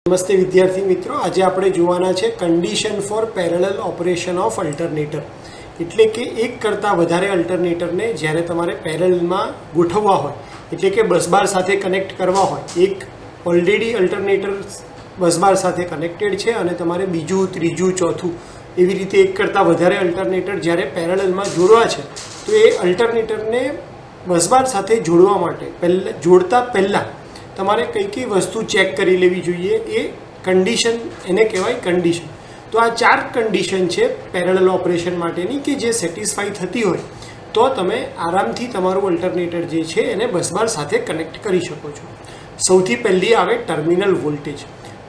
નમસ્તે વિદ્યાર્થી મિત્રો, આજે આપણે જોવાના છે condition for parallel operation of alternator. એટલે કે એક કરતાં વધારે અલ્ટરનેટરને જ્યારે તમારે પેરેલલમાં ગોઠવવા હોય, એટલે કે બસબાર સાથે કનેક્ટ કરવા હોય. એક ઓલરેડી અલ્ટરનેટર બસબાર સાથે કનેક્ટેડ છે અને તમારે બીજું, ત્રીજું, ચોથું એવી રીતે એક કરતાં વધારે અલ્ટરનેટર જ્યારે પેરેલલમાં જોડવા છે, તો એ અલ્ટરનેટરને બસબાર સાથે જોડવા માટે જોડતા પહેલાં તમારે કઈ કઈ વસ્તુ ચેક કરી લેવી જોઈએ, એ કન્ડિશન, એને કહેવાય કન્ડિશન. તો આ 4 કન્ડિશન છે પેરેલલ ઓપરેશન માટેની કે જે સેટિસ્ફાઈ થતી હોય તો તમે આરામથી તમારું અલ્ટરનેટર જે છે એને બસબાર સાથે કનેક્ટ કરી શકો છો. સૌથી પહેલી આવે ટર્મિનલ વોલ્ટેજ.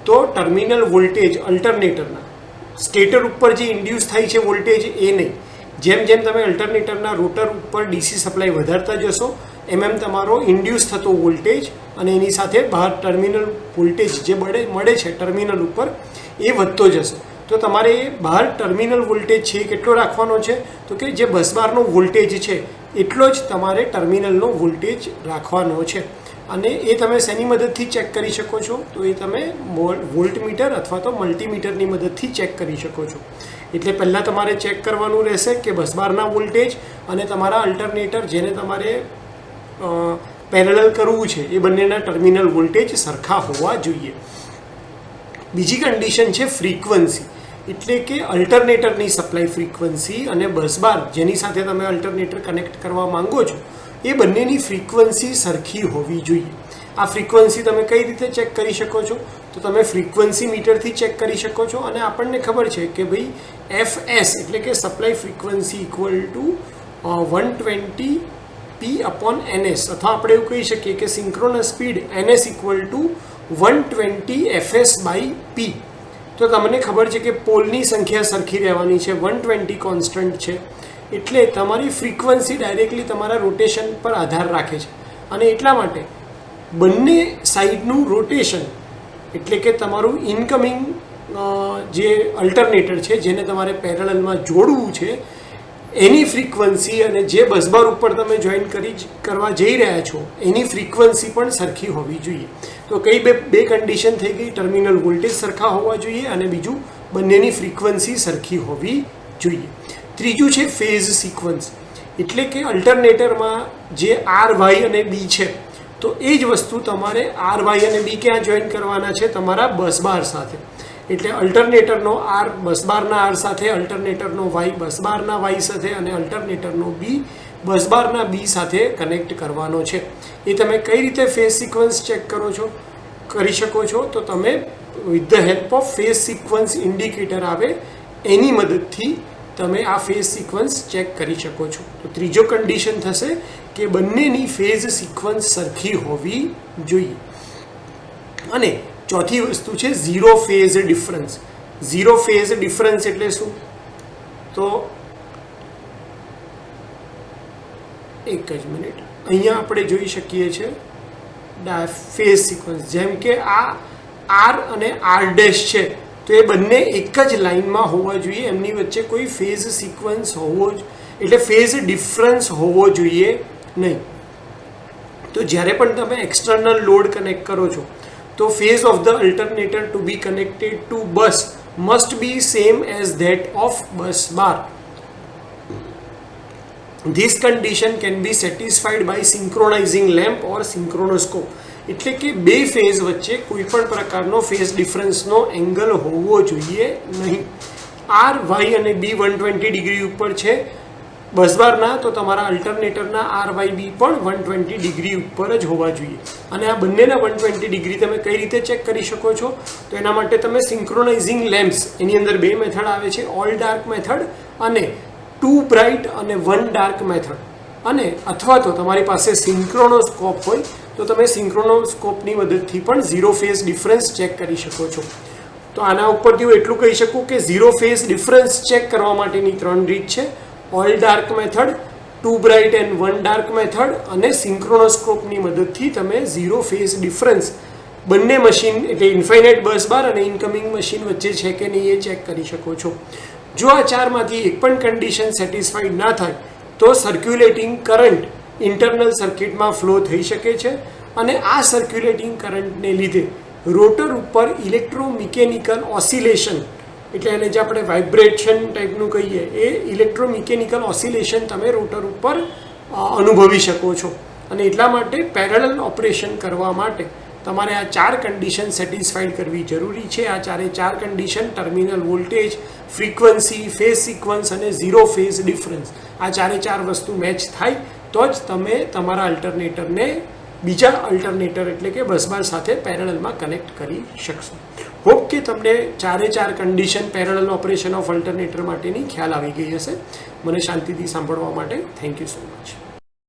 તો ટર્મિનલ વોલ્ટેજ અલ્ટરનેટરના સ્ટેટર ઉપર જે ઇન્ડ્યુસ થાય છે વોલ્ટેજ, એ નહીં. જેમ જેમ તમે અલ્ટરનેટરના રોટર ઉપર ડીસી સપ્લાય વધારતા જશો એમ તમારો ઇન્ડ્યુસ થતો વોલ્ટેજ અને એની સાથે બહાર ટર્મિનલ વોલ્ટેજ જે મળે છે ટર્મિનલ ઉપર, એ વધતો જશે. તો તમારે એ બહાર ટર્મિનલ વોલ્ટેજ છે એ કેટલો રાખવાનો છે, તો કે જે બસબારનો વોલ્ટેજ છે એટલો જ તમારે ટર્મિનલનો વોલ્ટેજ રાખવાનો છે. અને એ તમે શેની મદદથી ચેક કરી શકો છો, તો એ તમે વોલ્ટમીટર અથવા તો મલ્ટીમીટરની મદદથી ચેક કરી શકો છો. એટલે પહેલાં તમારે ચેક કરવાનું રહેશે કે બસબારના વોલ્ટેજ અને તમારા અલ્ટરનેટર જેને તમારે પેરેલલ કરવું છે એ બંનેના ટર્મિનલ વોલ્ટેજ સરખા હોવા જોઈએ. બીજી કન્ડિશન છે ફ્રીક્વન્સી. એટલે કે અલ્ટરનેટરની સપ્લાય ફ્રીક્વન્સી અને બસબાર જેની સાથે તમે અલ્ટરનેટર કનેક્ટ કરવા માંગો છો એ બંનેની ફ્રીક્વન્સી સરખી હોવી જોઈએ. આ ફ્રીક્વન્સી તમે કઈ રીતે ચેક કરી શકો છો, તો તમે ફ્રીક્વન્સી મીટરથી ચેક કરી શકો છો. અને આપણને ખબર છે કે ભાઈ FS એટલે કે supply frequency equal to 120 P/ns, અથવા આપણે એવું કહી શકીએ કે synchronous speed NS equal to 120 fs/p. તો તમને ખબર છે કે પોલની સંખ્યા સરખી રહેવાની છે, 120 કોન્સ્ટન્ટ છે, એટલે તમારી ફ્રીક્વન્સી ડાયરેક્ટલી તમારા રોટેશન પર આધાર રાખે છે. અને એટલા માટે બંને સાઈડનું રોટેશન, એટલે કે તમારું ઇનકમિંગ જે અલ્ટરનેટર છે જેને તમારે પેરેલલમાં જોડવું છે એની ફ્રીક્વન્સી અને જે બસબાર ઉપર તમે જોઈન કરવા જઈ રહ્યા છો એની ફ્રીક્વન્સી પણ સરખી હોવી જોઈએ. તો કઈ બે કન્ડિશન થઈ ગઈ, ટર્મિનલ વોલ્ટેજ સરખા હોવા જોઈએ અને બીજું બંનેની ફ્રીક્વન્સી સરખી હોવી જોઈએ. ત્રીજું છે ફેઝ સિક્વન્સ. એટલે કે અલ્ટરનેટરમાં જે RY અને B છે, તો એ જ વસ્તુ તમારે RY અને B ક્યાં જોઈન કરવાના છે, તમારા બસબાર સાથે. એટલે અલ્ટરનેટરનો R બસબારના R સાથે, અલ્ટરનેટરનો Y બસબારના Y સાથે અને અલ્ટરનેટરનો B બસબારના B સાથે કનેક્ટ કરવાનો છે. એ તમે કઈ રીતે ફેઝ સિક્વન્સ ચેક કરી શકો છો, તો તમે with the help of phase sequence indicator આવે એની મદદથી તમે આ ફેઝ સિક્વન્સ ચેક કરી શકો છો. તો ત્રીજો કન્ડિશન થશે કે બંનેની ફેઝ સિક્વન્સ સરખી હોવી જોઈએ. અને ચોથી વસ્તુ છે zero phase difference. Zero phase difference એટલે શું, તો એક જ મિનિટ, અહીંયા આપણે જોઈ શકીએ છીએ ફેઝ સિક્વન્સ. જેમ કે આ R અને R' છે, તો એ બંને એક જ લાઇનમાં હોવા જોઈએ, એમની વચ્ચે કોઈ ફેઝ સિક્વન્સ એટલે ફેઝ ડિફરન્સ હોવો જોઈએ નહીં. તો જ્યારે પણ તમે એક્સટર્નલ લોડ કનેક્ટ કરો છો તો phase of the alternator to be connected to bus must be same as that of bus bar. This condition can be satisfied by synchronizing lamp or synchronoscope. એટલે કે બે ફેઝ વચ્ચે કોઈ પણ પ્રકારનો ફેઝ ડિફરન્સનો એંગલ હોવો જોઈએ નહીં. RY અને B 120 ડિગ્રી ઉપર છે બસબારના, તો તમારા અલ્ટરનેટરના RYB પણ 120 ડિગ્રી ઉપર જ હોવા જોઈએ. અને આ બંનેના 120 ડિગ્રી તમે કઈ રીતે ચેક કરી શકો છો, તો એના માટે તમે સિંક્રોનાઇઝિંગ લેમ્પ્સ, એની અંદર બે મેથડ આવે છે, ઓલ ડાર્ક મેથડ અને 2 બ્રાઇટ અને 1 ડાર્ક મેથડ. અને અથવા તો તમારી પાસે સિંક્રોનોસ્કોપ હોય તો તમે સિંક્રોનોસ્કોપની મદદથી પણ ઝીરો ફેઝ ડિફરન્સ ચેક કરી શકો છો. તો આના ઉપરથી હું એટલું કહી શકું કે ઝીરો ફેઝ ડિફરન્સ ચેક કરવા માટેની 3 રીત છે: all dark method, 2 bright and 1 dark method અને સિંક્રોનોસ્કોપની મદદથી તમે ઝીરો ફેઝ ડિફરન્સ બંને મશીન એટલે ઇન્ફાઇનાઇટ બસ બાર અને ઇનકમિંગ મશીન વચ્ચે છે કે નહીં એ ચેક કરી શકો છો. જો આ 4માંથી એક પણ કન્ડિશન સેટિસ્ફાઈડ ના થાય તો સર્ક્યુલેટિંગ કરંટ ઇન્ટરનલ સર્કિટમાં ફ્લો થઈ શકે છે અને આ સર્ક્યુલેટિંગ કરંટને લીધે રોટર ઉપર ઇલેક્ટ્રોમિકેનિકલ ઓસિલેશન, એટલે એને જે આપણે વાઇબ્રેશન ટાઈપનું કહીએ એ ઇલેક્ટ્રોમિકેનિકલ ઓસિલેશન તમે રોટર ઉપર અનુભવી શકો છો. અને એટલા માટે પેરેલલ ઓપરેશન કરવા માટે તમારે આ 4 કન્ડિશન સેટિસ્ફાઈડ કરવી જરૂરી છે. આ 4 condition terminal voltage, frequency, phase sequence અને 0 ફેઝ ડિફરન્સ, આ 4 વસ્તુ મેચ થાય તો જ તમે તમારા અલ્ટરનેટરને બીજા અલ્ટરનેટર એટલે કે બસબાર સાથે પેરેલલમાં કનેક્ટ કરી શકશો. હોપ કે તમને 4 condition parallel operation of alternator માટેની ખ્યાલ આવી ગઈ હશે. મને શાંતિથી સાંભળવા માટે થેન્ક યુ સો મચ.